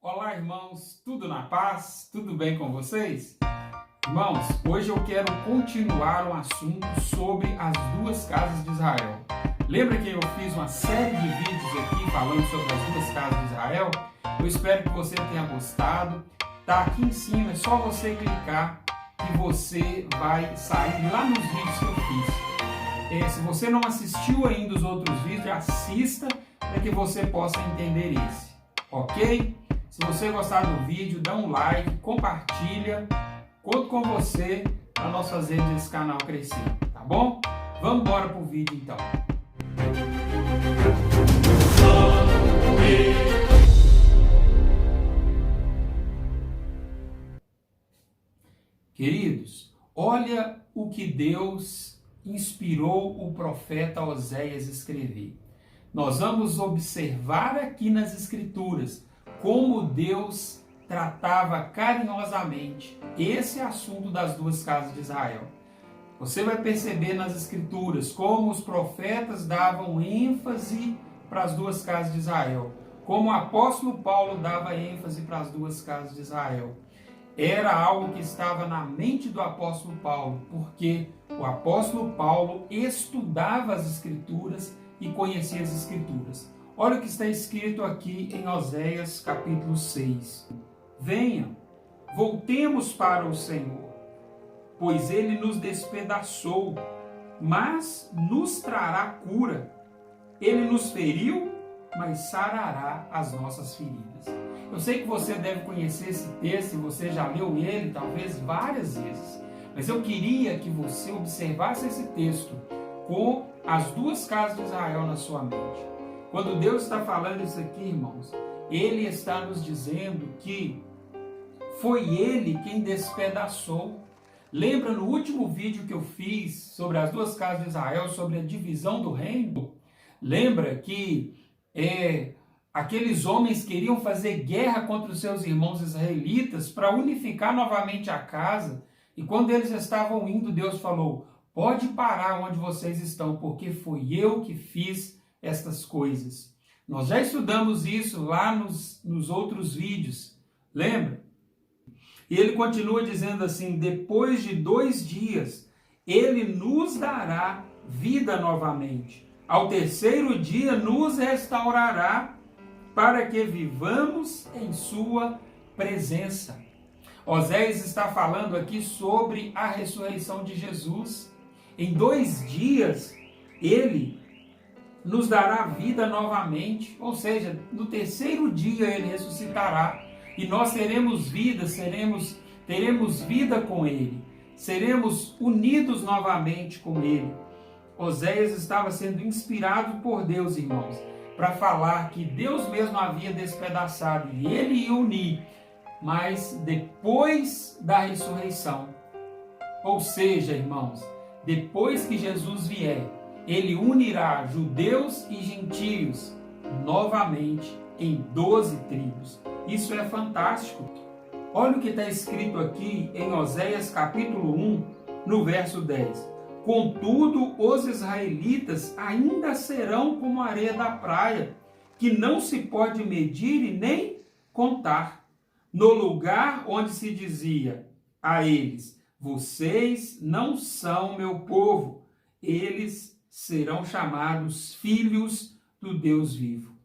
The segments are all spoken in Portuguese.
Olá, irmãos, tudo na paz? Tudo bem com vocês? Irmãos, hoje eu quero continuar um assunto sobre as duas casas de Israel. Lembra que eu fiz uma série de vídeos aqui falando sobre as duas casas de Israel? Eu espero que você tenha gostado. Tá aqui em cima, é só você clicar que você vai sair lá nos vídeos que eu fiz. Se você não assistiu ainda os outros vídeos, assista para que você possa entender esse, ok? Se você gostar do vídeo, dá um like, compartilha, conto com você para nós fazermos esse canal crescer, tá bom? Vamos embora pro vídeo então. Queridos, olha o que Deus inspirou o profeta Oséias escrever. Nós vamos observar aqui nas Escrituras como Deus tratava carinhosamente esse assunto das duas casas de Israel. Você vai perceber nas Escrituras como os profetas davam ênfase para as duas casas de Israel, como o apóstolo Paulo dava ênfase para as duas casas de Israel. Era algo que estava na mente do apóstolo Paulo, porque o apóstolo Paulo estudava as Escrituras e conhecia as Escrituras. Olha o que está escrito aqui em Oséias capítulo 6. Venha, voltemos para o Senhor, pois Ele nos despedaçou, mas nos trará cura. Ele nos feriu, mas sarará as nossas feridas. Eu sei que você deve conhecer esse texto, você já leu ele talvez várias vezes, mas eu queria que você observasse esse texto com as duas casas de Israel na sua mente. Quando Deus está falando isso aqui, irmãos, Ele está nos dizendo que foi Ele quem despedaçou. Lembra no último vídeo que eu fiz sobre as duas casas de Israel, sobre a divisão do reino? Lembra que aqueles homens queriam fazer guerra contra os seus irmãos israelitas para unificar novamente a casa? E quando eles estavam indo, Deus falou: pode parar onde vocês estão, porque foi eu que fiz estas coisas. Nós já estudamos isso lá nos outros vídeos, lembra? E ele continua dizendo assim: depois de 2 dias, ele nos dará vida novamente. Ao terceiro dia, nos restaurará para que vivamos em sua presença. Oséias está falando aqui sobre a ressurreição de Jesus. Em 2 dias, ele nos dará vida novamente, ou seja, no terceiro dia ele ressuscitará e nós teremos vida, teremos vida com ele, seremos unidos novamente com ele. Oséias estava sendo inspirado por Deus, irmãos, para falar que Deus mesmo havia despedaçado e ele ia unir, mas depois da ressurreição, ou seja, irmãos, depois que Jesus vier, ele unirá judeus e gentios novamente em 12 tribos. Isso é fantástico. Olha o que está escrito aqui em Oséias capítulo 1, no verso 10. Contudo, os israelitas ainda serão como a areia da praia, que não se pode medir e nem contar. No lugar onde se dizia a eles: vocês não são meu povo, eles serão chamados filhos do Deus vivo.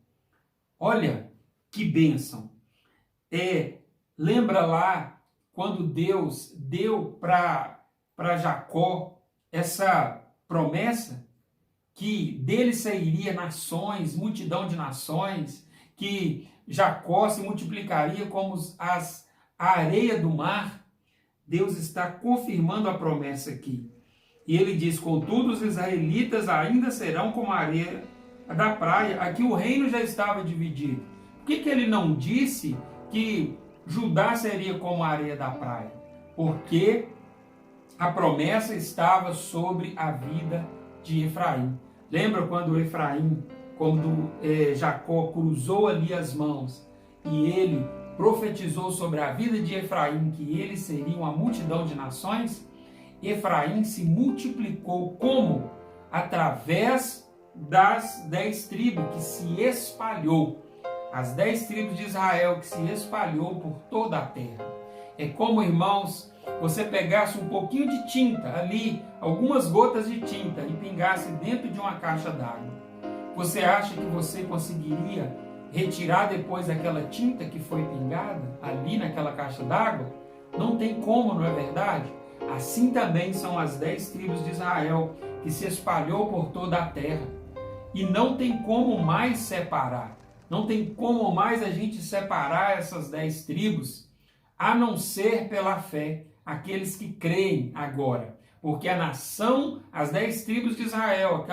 Olha que bênção. Lembra lá quando Deus deu para Jacó essa promessa que dele sairia nações, multidão de nações, que Jacó se multiplicaria como a areia do mar? Deus está confirmando a promessa aqui. E ele diz: contudo, os israelitas ainda serão como a areia da praia. Aqui o reino já estava dividido. Por que ele não disse que Judá seria como a areia da praia? Porque a promessa estava sobre a vida de Efraim. Lembra quando Jacó cruzou ali as mãos e ele profetizou sobre a vida de Efraim, que ele seria uma multidão de nações? Efraim se multiplicou como? Através das 10 tribos, que se espalhou. as 10 tribos de Israel que se espalhou por toda a terra. É como, irmãos, você pegasse um pouquinho de tinta ali, algumas gotas de tinta, e pingasse dentro de uma caixa d'água. Você acha que você conseguiria retirar depois aquela tinta que foi pingada ali naquela caixa d'água? Não tem como, não é verdade? Assim também são as 10 tribos de Israel, que se espalhou por toda a terra. E não tem como mais separar. Não tem como mais a gente separar essas 10 tribos, a não ser pela fé, aqueles que creem agora. Porque a nação, as 10 tribos de Israel,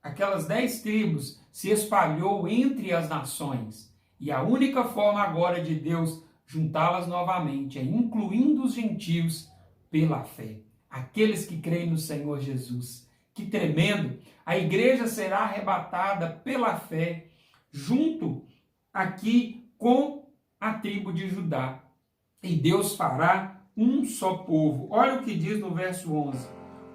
aquelas 10 tribos se espalhou entre as nações. E a única forma agora de Deus juntá-las novamente é incluindo os gentios pela fé. Aqueles que creem no Senhor Jesus. Que tremendo! A igreja será arrebatada pela fé junto aqui com a tribo de Judá. E Deus fará um só povo. Olha o que diz no verso 11.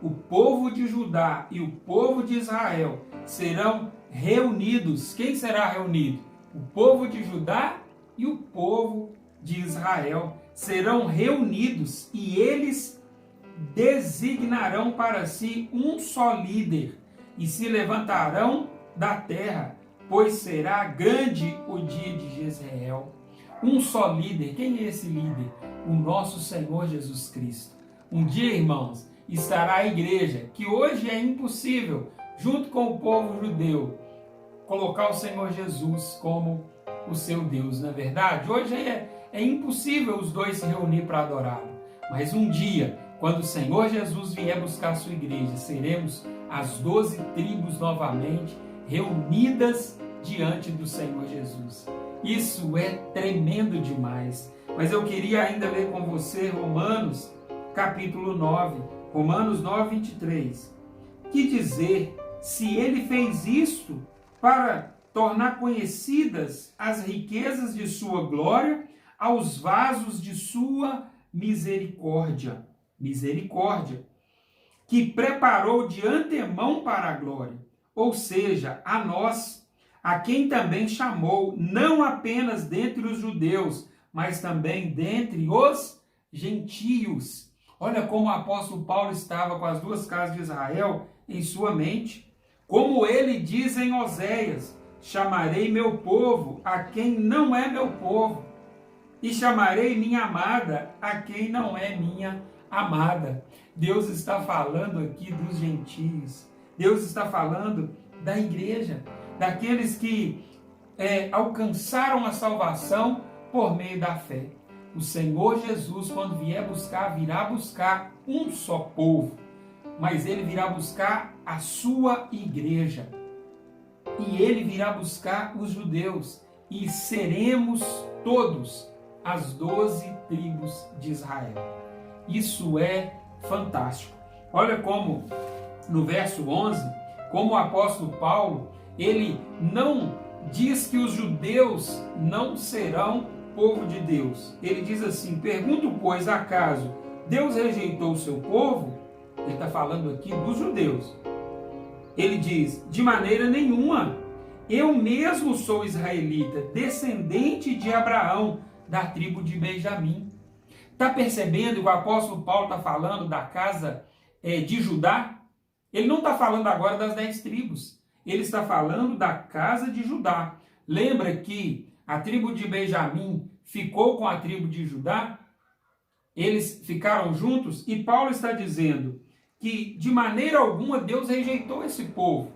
O povo de Judá e o povo de Israel serão reunidos. Quem será reunido? O povo de Judá e o povo de Israel serão reunidos e eles designarão para si um só líder e se levantarão da terra, pois será grande o dia de Jezreel. Um só líder. Quem é esse líder? O nosso Senhor Jesus Cristo. Um dia, irmãos, estará a igreja, que hoje é impossível, junto com o povo judeu, colocar o Senhor Jesus como o seu Deus, não é verdade? Hoje é impossível os dois se reunir para adorá-lo. Mas um dia, quando o Senhor Jesus vier buscar a sua igreja, seremos as 12 tribos novamente reunidas diante do Senhor Jesus. Isso é tremendo demais. Mas eu queria ainda ler com você Romanos, capítulo 9, Romanos 9, 23. Que dizer, se ele fez isto para tornar conhecidas as riquezas de sua glória aos vasos de sua misericórdia, que preparou de antemão para a glória, ou seja, a nós, a quem também chamou, não apenas dentre os judeus, mas também dentre os gentios. Olha como o apóstolo Paulo estava com as duas casas de Israel em sua mente. Como ele diz em Oséias, chamarei meu povo a quem não é meu povo, e chamarei minha amada a quem não é minha amada. Deus está falando aqui dos gentios. Deus está falando da igreja, daqueles que alcançaram a salvação por meio da fé. O Senhor Jesus, quando vier buscar, virá buscar um só povo, mas ele virá buscar a sua igreja. E ele virá buscar os judeus, e seremos todos as 12 tribos de Israel. Isso é fantástico. Olha como no verso 11, como o apóstolo Paulo, ele não diz que os judeus não serão povo de Deus. Ele diz assim, pergunto, pois, acaso Deus rejeitou o seu povo? Ele está falando aqui dos judeus. Ele diz, de maneira nenhuma, eu mesmo sou israelita, descendente de Abraão, da tribo de Benjamim. Está percebendo que o apóstolo Paulo está falando da casa de Judá? Ele não está falando agora das 10 tribos. Ele está falando da casa de Judá. Lembra que a tribo de Benjamim ficou com a tribo de Judá? Eles ficaram juntos e Paulo está dizendo que de maneira alguma Deus rejeitou esse povo.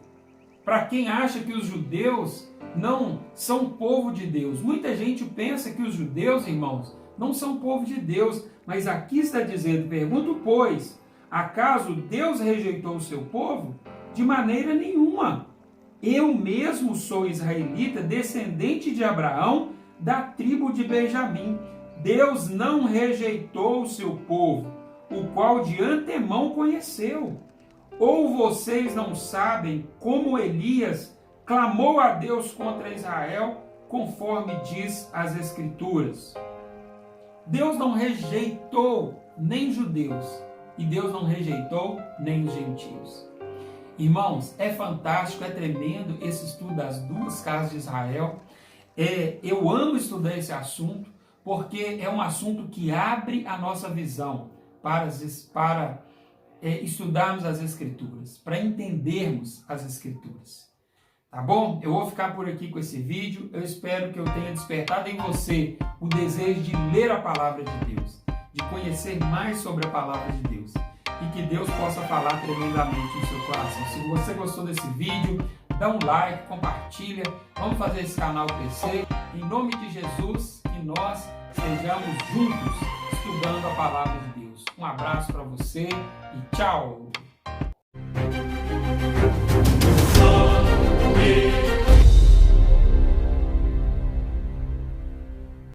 Para quem acha que os judeus não são povo de Deus. Muita gente pensa que os judeus, irmãos, não são povo de Deus. Mas aqui está dizendo, pergunto, pois, acaso Deus rejeitou o seu povo? De maneira nenhuma. Eu mesmo sou israelita, descendente de Abraão, da tribo de Benjamim. Deus não rejeitou o seu povo, o qual de antemão conheceu. Ou vocês não sabem como Elias clamou a Deus contra Israel, conforme diz as Escrituras? Deus não rejeitou nem judeus, e Deus não rejeitou nem os gentios. Irmãos, é fantástico, é tremendo esse estudo das duas casas de Israel. Eu amo estudar esse assunto porque é um assunto que abre a nossa visão para estudarmos as Escrituras, para entendermos as Escrituras. Tá bom? Eu vou ficar por aqui com esse vídeo. Eu espero que eu tenha despertado em você o desejo de ler a Palavra de Deus, de conhecer mais sobre a Palavra de Deus e que Deus possa falar tremendamente no seu coração. Se você gostou desse vídeo, dá um like, compartilha, vamos fazer esse canal crescer. Em nome de Jesus, que nós estejamos juntos estudando a Palavra de Deus. Um abraço para você e tchau!